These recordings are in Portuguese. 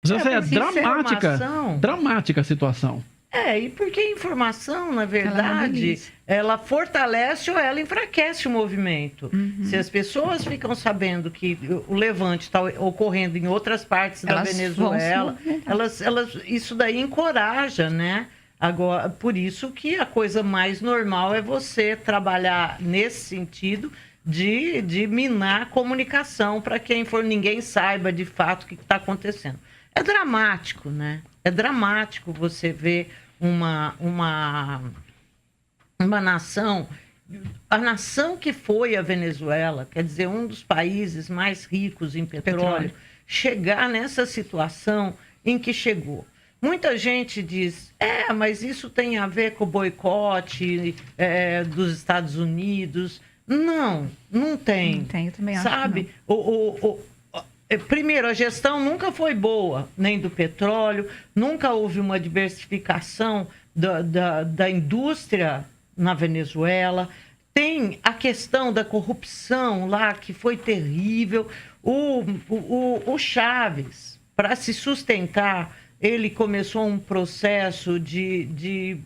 Zezé, é Informação... dramática a situação. E porque a informação, na verdade, ela fortalece ou ela enfraquece o movimento. Se as pessoas ficam sabendo que o levante está ocorrendo em outras partes da Venezuela, isso daí encoraja, né? Agora, por isso que a coisa mais normal é você trabalhar nesse sentido de minar a comunicação para quem for, ninguém saiba de fato o que está acontecendo. É dramático, né? É dramático você ver uma nação, a nação que foi a Venezuela, quer dizer, um dos países mais ricos em petróleo, chegar nessa situação em que chegou. Muita gente diz, mas isso tem a ver com o boicote dos Estados Unidos. Não tem. Não tem, eu também acho. Sabe? Primeiro, a gestão nunca foi boa, nem do petróleo, nunca houve uma diversificação da indústria na Venezuela. Tem a questão da corrupção lá, que foi terrível. O Chávez, para se sustentar, ele começou um processo de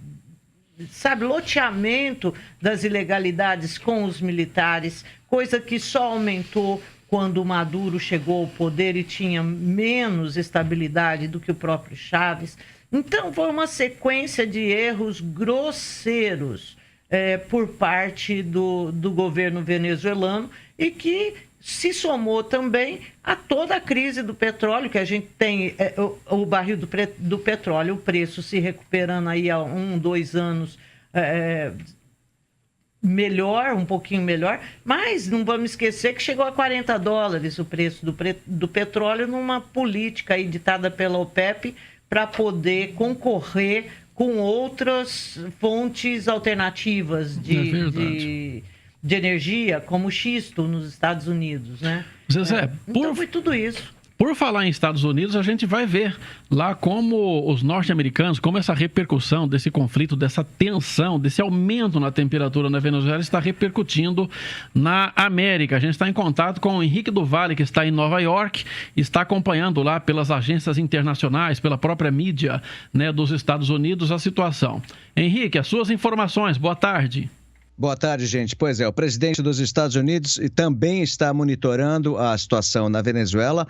loteamento das ilegalidades com os militares, coisa que só aumentou quando o Maduro chegou ao poder e tinha menos estabilidade do que o próprio Chávez. Então, foi uma sequência de erros grosseiros por parte do governo venezuelano e que se somou também a toda a crise do petróleo, que a gente tem o barril do petróleo, o preço se recuperando aí há 2 anos, melhor, um pouquinho melhor, mas não vamos esquecer que chegou a $40 o preço do petróleo numa política aí ditada pela OPEP para poder concorrer com outras fontes alternativas de energia, como o xisto nos Estados Unidos, né? Zezé, então foi tudo isso. Por falar em Estados Unidos, a gente vai ver lá como os norte-americanos, como essa repercussão desse conflito, dessa tensão, desse aumento na temperatura na Venezuela está repercutindo na América. A gente está em contato com o Henrique do Vale, que está em Nova York, está acompanhando lá pelas agências internacionais, pela própria mídia, né, dos Estados Unidos, a situação. Henrique, as suas informações. Boa tarde. Boa tarde, gente. Pois é, o presidente dos Estados Unidos também está monitorando a situação na Venezuela.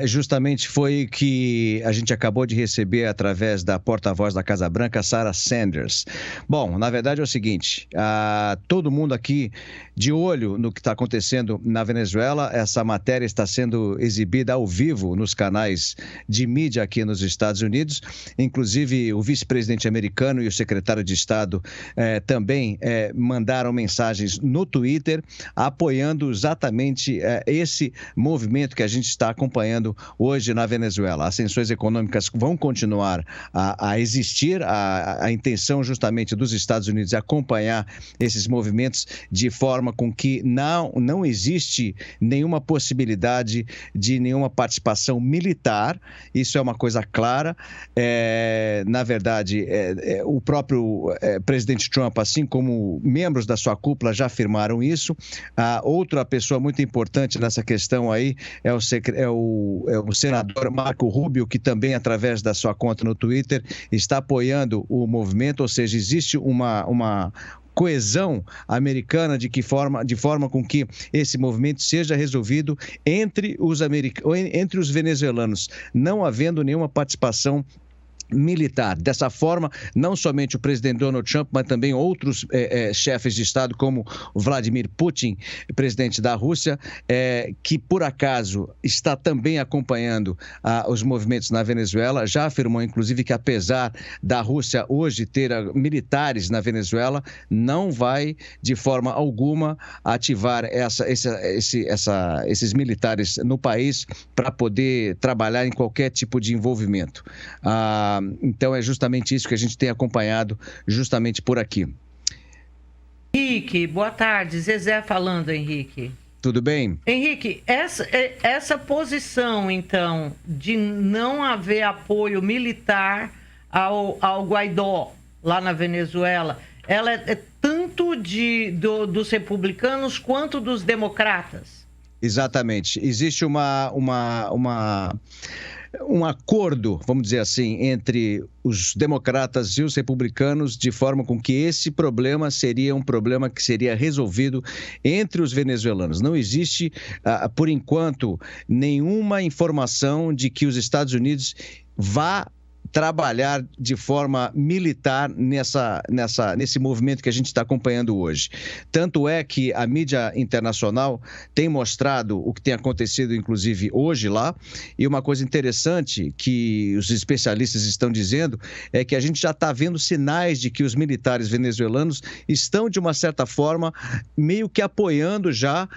Justamente foi que a gente acabou de receber através da porta-voz da Casa Branca, Sarah Sanders. Bom, na verdade é o seguinte, todo mundo aqui de olho no que está acontecendo na Venezuela. Essa matéria está sendo exibida ao vivo nos canais de mídia aqui nos Estados Unidos. Inclusive, o vice-presidente americano e o secretário de Estado também mandaram mensagens no Twitter apoiando exatamente esse movimento que a gente está acompanhando hoje na Venezuela. As sanções econômicas vão continuar a existir, a intenção justamente dos Estados Unidos é acompanhar esses movimentos de forma com que não existe nenhuma possibilidade de nenhuma participação militar. Isso é uma coisa clara. Na verdade, o próprio presidente Trump, assim como membros da sua cúpula já afirmaram isso. Outra pessoa muito importante nessa questão aí é o senador Marco Rubio, que também, através da sua conta no Twitter, está apoiando o movimento, ou seja, existe uma coesão americana de forma com que esse movimento seja resolvido entre os venezuelanos, não havendo nenhuma participação militar. Dessa forma, não somente o presidente Donald Trump, mas também outros chefes de Estado, como o Vladimir Putin, presidente da Rússia, que por acaso está também acompanhando os movimentos na Venezuela, já afirmou inclusive que apesar da Rússia hoje ter militares na Venezuela, não vai de forma alguma ativar esses militares no país para poder trabalhar em qualquer tipo de envolvimento. Então é justamente isso que a gente tem acompanhado justamente por aqui. Henrique, boa tarde. Zezé falando, Henrique. Tudo bem? Henrique, essa posição, então, de não haver apoio militar ao Guaidó lá na Venezuela, ela é tanto dos republicanos quanto dos democratas? Exatamente. Existe uma um acordo, vamos dizer assim, entre os democratas e os republicanos, de forma com que esse problema seria um problema que seria resolvido entre os venezuelanos. Não existe, por enquanto, nenhuma informação de que os Estados Unidos vá trabalhar de forma militar nesse movimento que a gente está acompanhando hoje. Tanto é que a mídia internacional tem mostrado o que tem acontecido, inclusive, hoje lá, e uma coisa interessante que os especialistas estão dizendo é que a gente já está vendo sinais de que os militares venezuelanos estão, de uma certa forma, meio que apoiando já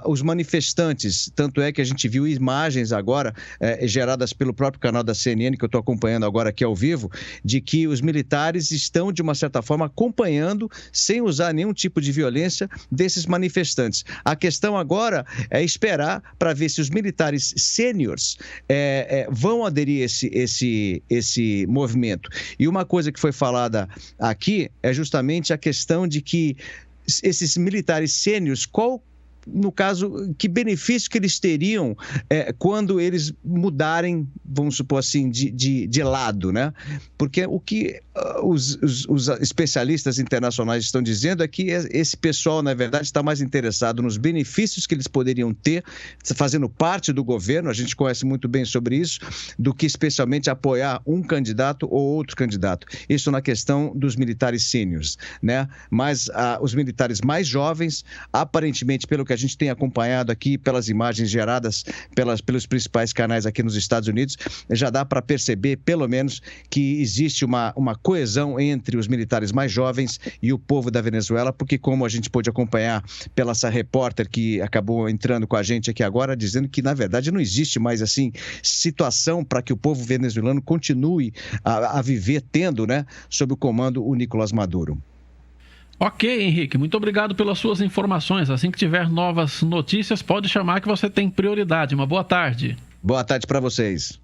os manifestantes. Tanto é que a gente viu imagens agora geradas pelo próprio canal da CNN, que eu estou acompanhando agora aqui ao vivo, de que os militares estão, de uma certa forma, acompanhando, sem usar nenhum tipo de violência, desses manifestantes. A questão agora é esperar para ver se os militares sêniores vão aderir esse movimento. E uma coisa que foi falada aqui é justamente a questão de que esses militares sêniores, no caso, que benefício que eles teriam quando eles mudarem, vamos supor assim, de lado, né? Porque o que os especialistas internacionais estão dizendo é que esse pessoal, na verdade, está mais interessado nos benefícios que eles poderiam ter fazendo parte do governo, a gente conhece muito bem sobre isso, do que especialmente apoiar um candidato ou outro candidato. Isso na questão dos militares sêniores, né? Mas os militares mais jovens, aparentemente, pelo que a gente tem acompanhado aqui, pelas imagens geradas pelos principais canais aqui nos Estados Unidos, já dá para perceber, pelo menos, que existe uma coesão entre os militares mais jovens e o povo da Venezuela, porque, como a gente pôde acompanhar pela essa repórter que acabou entrando com a gente aqui agora, dizendo que, na verdade, não existe mais, assim, situação para que o povo venezuelano continue a viver tendo, né, sob o comando o Nicolás Maduro. Ok, Henrique, muito obrigado pelas suas informações. Assim que tiver novas notícias, pode chamar que você tem prioridade. Uma boa tarde. Boa tarde para vocês.